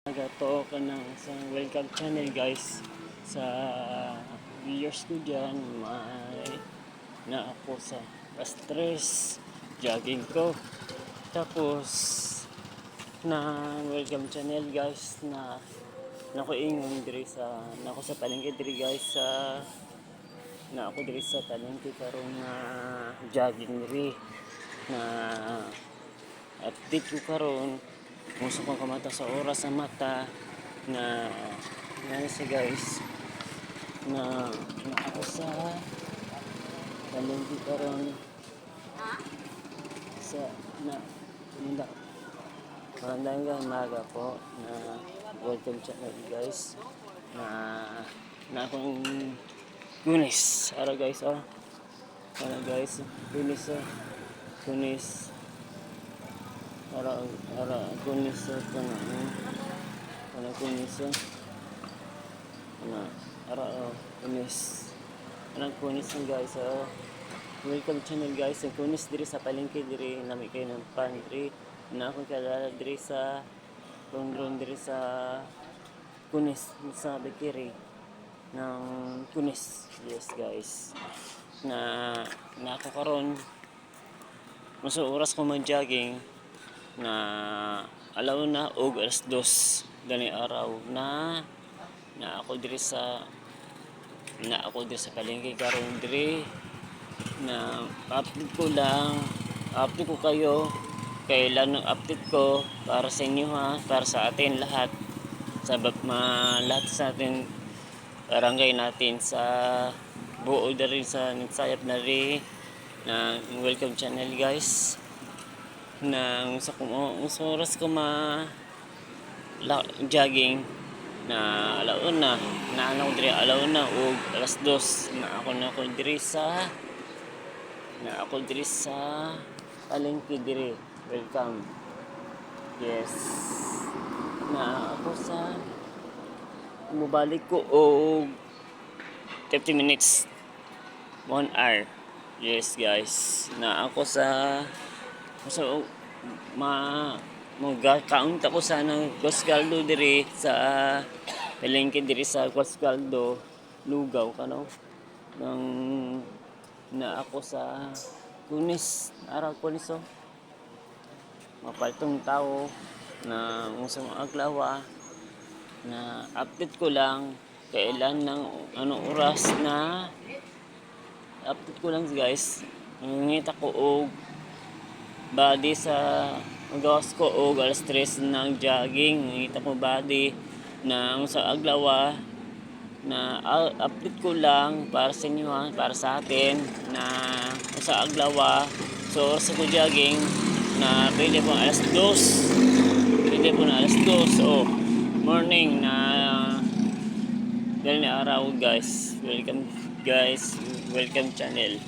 Nagato ka ng isang welcome channel guys sa viewers ko dyan. May na ako sa stress jogging ko, tapos na welcome channel guys na nako ingon diri sa nako sa palengke diri guys sa na ako diri sa palengke karon na jogging diri na update ko karon. Gusto kong kamata sa oras sa mata na yan siya guys na ako sa palengke karon sa na nila Magandang umaga po na welcome channel guys na akong Gunis. Ara guys Ara guys Gunis. Ara Gunis Gunis ara Gunis Gunis guys. Welcome channel guys. Ang Kunis diri sa palengke diri nami kay ng pan diri na akong kalala diri sa rondron diri sa Kunis sa Bekiri ng Kunis. Yes guys, na ako karon maso oras ko mag-jogging na alaw na og alas 2 gani araw na ako diri sa palengke karon diri na update ko kayo kailan ng update ko para sa inyo para sa atin lahat lahat sa atin barangay natin sa buo na rin sa nagsayap na rin na welcome channel guys na sa oras ko jogging na alaon na ako diri alaon na og alas 2 na ako diri sa palengke diri. Welcome. Yes. Na ako sa mubalik ko og 30 minutes 1 hour. Yes guys. Na ako sa mag-count ako sa Guascaldo diri sa palengke diri sa Guascaldo lugaw kano ng na ako sa Kunis araw Kunis mapaltong tao na sa mga aglawa na update ko lang kailan ng anong oras na update ko lang guys. Ngita ko og body sa magawas ko og alas 3 ng jogging. Ngita ko body na sa aglawa na update ko lang para sa inyo para sa atin na sa aglawa so oras ko jogging na pwede po alas 2 morning na dahil na araw guys. Welcome guys, welcome channel.